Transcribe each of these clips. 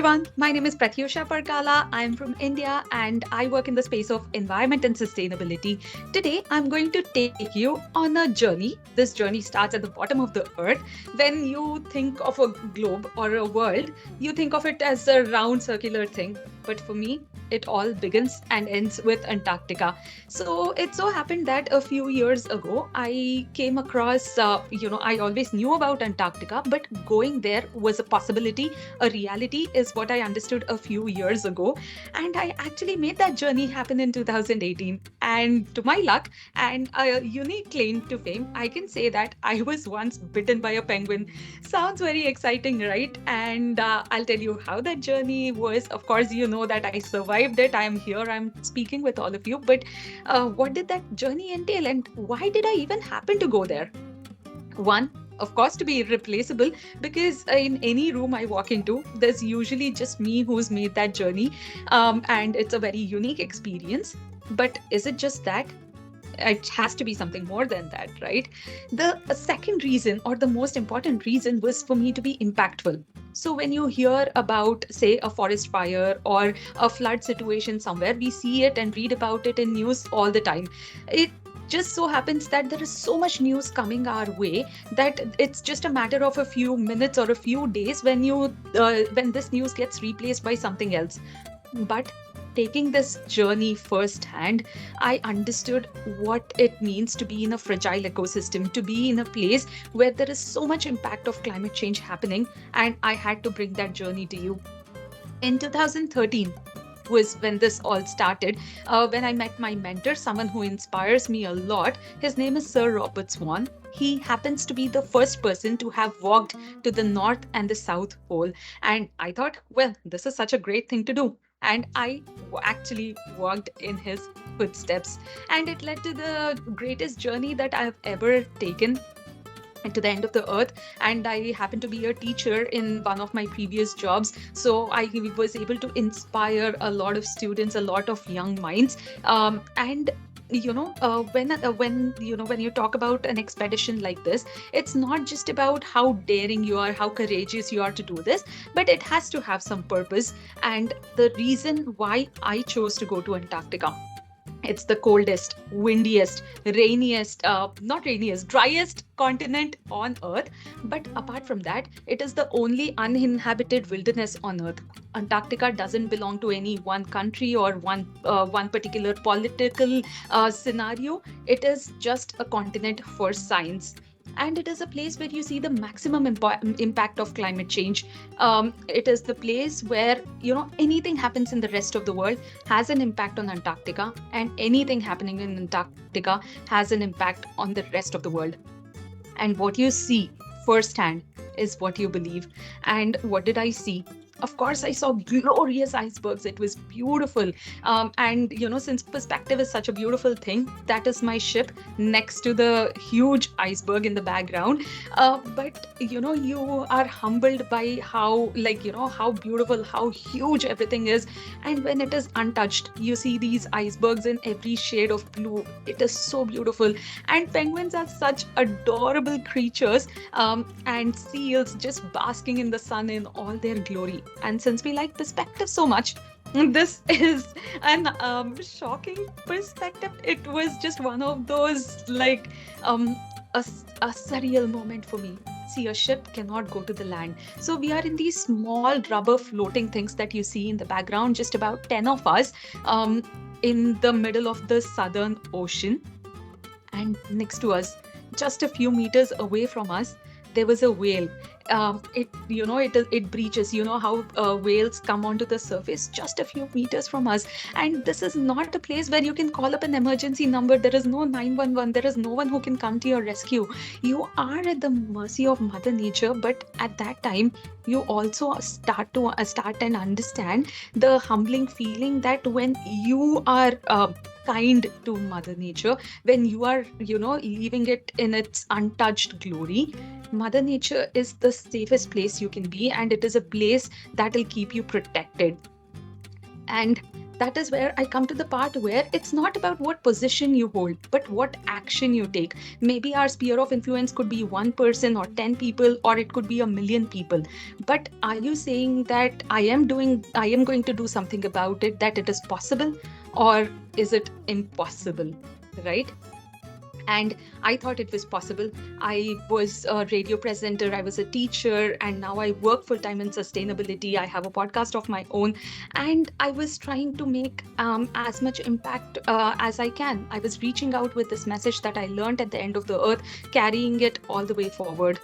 everyone, my name is Prathyusha Parakala. I'm from India and I work in the space of environment and sustainability. Today, I'm going to take you on a journey. This journey starts at the bottom of the earth. When you think of a globe or a world, you think of it as a round circular thing. But for me, it all begins and ends with Antarctica. So it so happened that a few years ago, I came across, I always knew about Antarctica, but going there was a possibility. A reality is what I understood a few years ago. And I actually made that journey happen in 2018. And to my luck and a unique claim to fame, I can say that I was once bitten by a penguin. Sounds very exciting, right? And I'll tell you how that journey was. Of course, you know that I survived it. I'm here, I'm speaking with all of you. But what did that journey entail? And why did I even happen to go there? One, of course, to be irreplaceable, because in any room I walk into, there's usually just me who's made that journey, and it's a very unique experience. But is it just that? It has to be something more than that, right? The second reason, or the most important reason, was for me to be impactful. So when you hear about, say, a forest fire or a flood situation somewhere, we see it and read about it in news all the time. It just so happens that there is so much news coming our way that it's just a matter of a few minutes or a few days when this news gets replaced by something else. But taking this journey firsthand, I understood what it means to be in a fragile ecosystem, to be in a place where there is so much impact of climate change happening, and I had to bring that journey to you. In 2013 was when this all started, when I met my mentor, someone who inspires me a lot. His name is Sir Robert Swan. He happens to be the first person to have walked to the North and the South Pole. And I thought, well, this is such a great thing to do. And I actually walked in his footsteps. And it led to the greatest journey that I have ever taken, to the end of the earth. And I happen to be a teacher in one of my previous jobs, so I was able to inspire a lot of students, a lot of young minds. And when you talk about an expedition like this, it's not just about how daring you are, how courageous you are to do this, but it has to have some purpose. And the reason why I chose to go to Antarctica, it's the coldest, windiest, rainiest, not rainiest, driest continent on Earth. But apart from that, it is the only uninhabited wilderness on Earth. Antarctica doesn't belong to any one country or one particular political scenario. It is just a continent for science. And it is a place where you see the maximum impact of climate change. It is the place where anything happens in the rest of the world has an impact on Antarctica, and anything happening in Antarctica has an impact on the rest of the world. And what you see firsthand is what you believe. And what did I see? Of course, I saw glorious icebergs. It was beautiful. And since perspective is such a beautiful thing, that is my ship next to the huge iceberg in the background. But you are humbled by how beautiful, how huge everything is. And when it is untouched, you see these icebergs in every shade of blue. It is so beautiful. And penguins are such adorable creatures, and seals just basking in the sun in all their glory. And since we like perspective so much, this is an shocking perspective. It was just one of those a surreal moment for me. See, a ship cannot go to the land. So we are in these small rubber floating things that you see in the background, just about 10 of us, in the middle of the Southern Ocean. And next to us, just a few meters away from us, there was a whale. It breaches. You know how whales come onto the surface just a few meters from us. And this is not a place where you can call up an emergency number. There is no 911. There is no one who can come to your rescue. You are at the mercy of Mother Nature. But at that time, you also start and understand the humbling feeling that when you are kind to Mother Nature, when you are leaving it in its untouched glory, Mother Nature is the safest place you can be, and it is a place that will keep you protected. And that is where I come to the part where it's not about what position you hold, but what action you take. Maybe our sphere of influence could be one person or 10 people, or it could be a million people. But are you saying that I am going to do something about it, that it is possible, or is it impossible? Right? And I thought it was possible. I was a radio presenter, I was a teacher, and now I work full time in sustainability. I have a podcast of my own, and I was trying to make as much impact as I can. I was reaching out with this message that I learned at the end of the earth, carrying it all the way forward.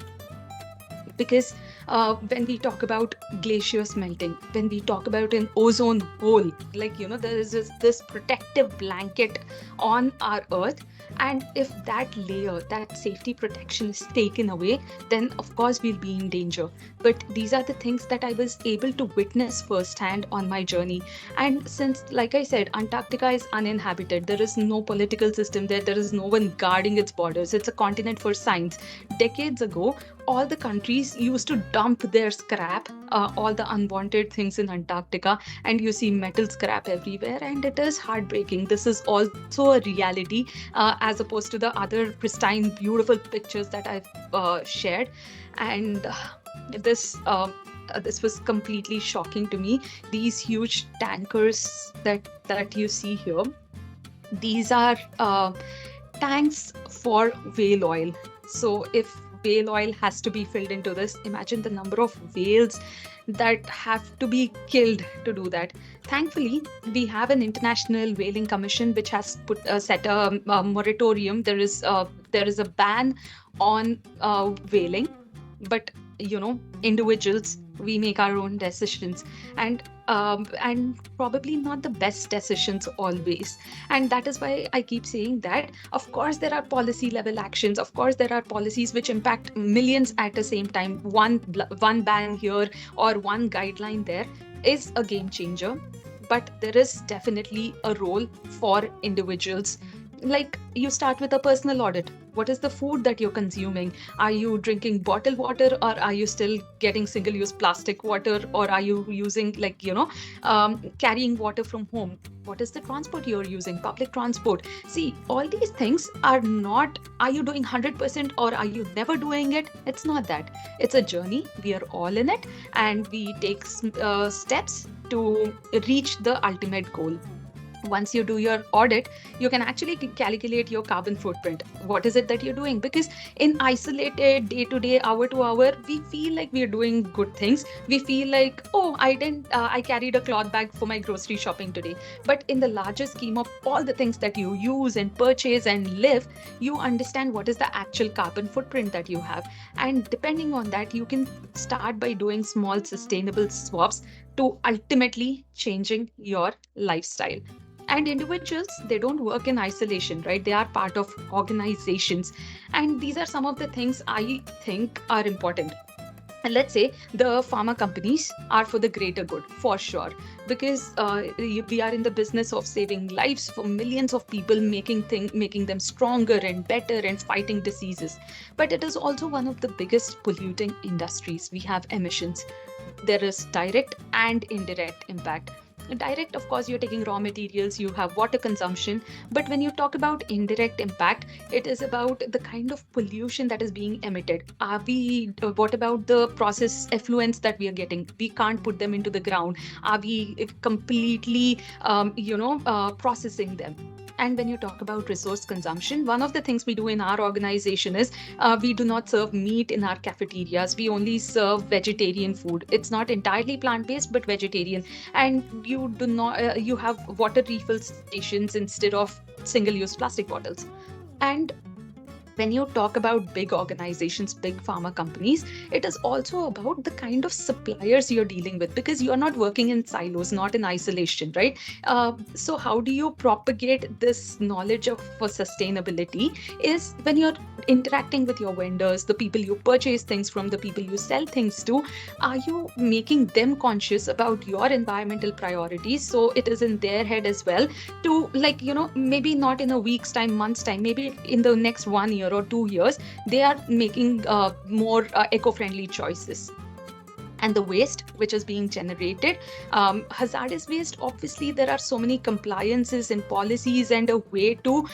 Because when we talk about glaciers melting, when we talk about an ozone hole, like, there is this protective blanket on our earth. And if that layer, that safety protection is taken away, then of course we'll be in danger. But these are the things that I was able to witness firsthand on my journey. And since, like I said, Antarctica is uninhabited, there is no political system there, there is no one guarding its borders. It's a continent for science. Decades ago, all the countries used to dump their scrap, all the unwanted things in Antarctica, and you see metal scrap everywhere, and it is heartbreaking. This is also a reality, as opposed to the other pristine, beautiful pictures that I've shared. And this. This was completely shocking to me. These huge tankers that you see here, these are tanks for whale oil. So if whale oil has to be filled into this, imagine the number of whales that have to be killed to do that. Thankfully, we have an international whaling commission which has set a moratorium. There is a ban on whaling, but individuals, we make our own decisions, and probably not the best decisions always. And that is why I keep saying that of course there are policy level actions, of course there are policies which impact millions at the same time. One ban here or one guideline there is a game changer, but there is definitely a role for individuals. Like, you start with a personal audit. What is the food that you're consuming? Are you drinking bottled water, or are you still getting single use plastic water, or are you using, like, carrying water from home? What is the transport you're using? Public transport. See, all these things are not, are you doing 100% or are you never doing it? It's not that. It's a journey. We are all in it, and we take steps to reach the ultimate goal. Once you do your audit, you can actually calculate your carbon footprint. What is it that you're doing? Because in isolated, day to day, hour to hour, we feel like we're doing good things. We feel like, oh, I carried a cloth bag for my grocery shopping today. But in the larger scheme of all the things that you use and purchase and live, you understand what is the actual carbon footprint that you have. And depending on that, you can start by doing small sustainable swaps to ultimately changing your lifestyle. And individuals, they don't work in isolation, right? They are part of organizations. And these are some of the things I think are important. And let's say the pharma companies are for the greater good, for sure, because we are in the business of saving lives for millions of people, making them stronger and better and fighting diseases. But it is also one of the biggest polluting industries. We have emissions. There is direct and indirect impact. Direct, of course, you're taking raw materials, you have water consumption. But when you talk about indirect impact, it is about the kind of pollution that is being emitted. What about the process effluents that we are getting? We can't put them into the ground. Are we completely, processing them? And when you talk about resource consumption, one of the things we do in our organization is we do not serve meat in our cafeterias. We only serve vegetarian food. It's not entirely plant-based, but vegetarian. And you do not, you have water refill stations instead of single-use plastic bottles. And when you talk about big organizations, big pharma companies, it is also about the kind of suppliers you're dealing with, because you're not working in silos, not in isolation, right? So how do you propagate this knowledge of for sustainability is when you're interacting with your vendors, the people you purchase things from, the people you sell things to. Are you making them conscious about your environmental priorities? So it is in their head as well to, like, maybe not in a week's time, month's time, maybe in the next 1 year or 2 years, they are making more eco-friendly choices. and the waste which is being generated. Hazardous waste, obviously there are so many compliances and policies and a way to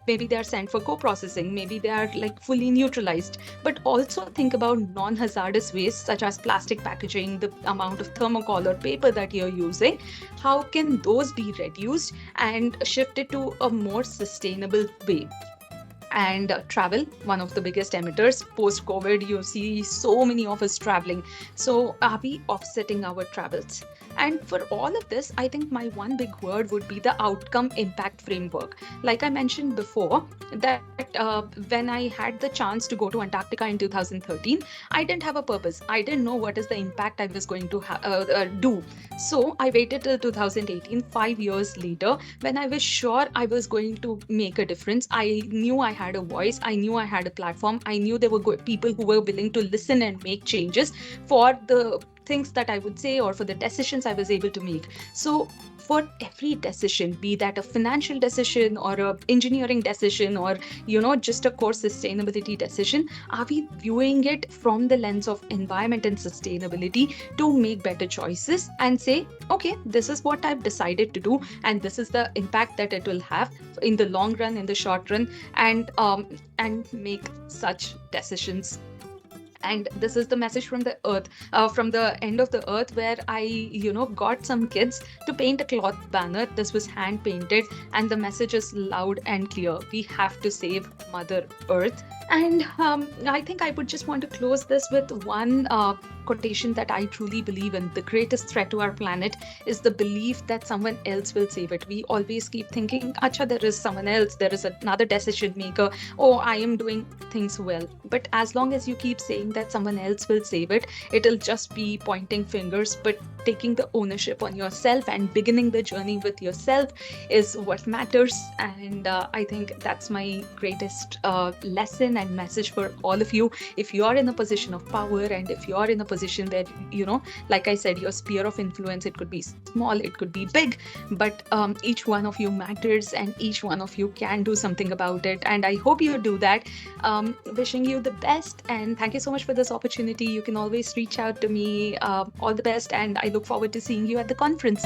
maybe they are sent for co-processing, maybe they are like fully neutralized. But also think about non-hazardous waste such as plastic packaging, the amount of thermocol or paper that you're using. How can those be reduced and shifted to a more sustainable way? And travel, one of the biggest emitters post covid, you see so many of us traveling. So are we offsetting our travels? And for all of this, I think my one big word would be the outcome impact framework. Like I mentioned before, that when I had the chance to go to Antarctica in 2013, I didn't have a purpose, I didn't know what is the impact I was going to do. So I waited till 2018, 5 years later, when I was sure I was going to make a difference. I knew I had a voice, I knew I had a platform, I knew there were people who were willing to listen and make changes for the things that I would say or for the decisions I was able to make. So for every decision, be that a financial decision or a engineering decision or just a core sustainability decision, are we viewing it from the lens of environment and sustainability to make better choices and say, okay, this is what I've decided to do, and this is the impact that it will have in the long run, in the short run, and make such decisions. And this is the message from the earth, from the end of the earth, where I got some kids to paint a cloth banner. This was hand painted, and the message is loud and clear: we have to save mother earth. And I think I would just want to close this with one quotation that I truly believe in. The greatest threat to our planet is the belief that someone else will save it. We always keep thinking, acha, there is someone else, there is another decision maker, oh, I am doing things well. But as long as you keep saying that someone else will save it, it'll just be pointing fingers. But taking the ownership on yourself and beginning the journey with yourself is what matters. And I think that's my greatest lesson and message for all of you. If you are in a position of power, and if you are in a position that, like I said, your sphere of influence, it could be small, it could be big, but each one of you matters, and each one of you can do something about it. And I hope you do that. Wishing you the best, and thank you so much for this opportunity. You can always reach out to me. All the best, and I look forward to seeing you at the conference.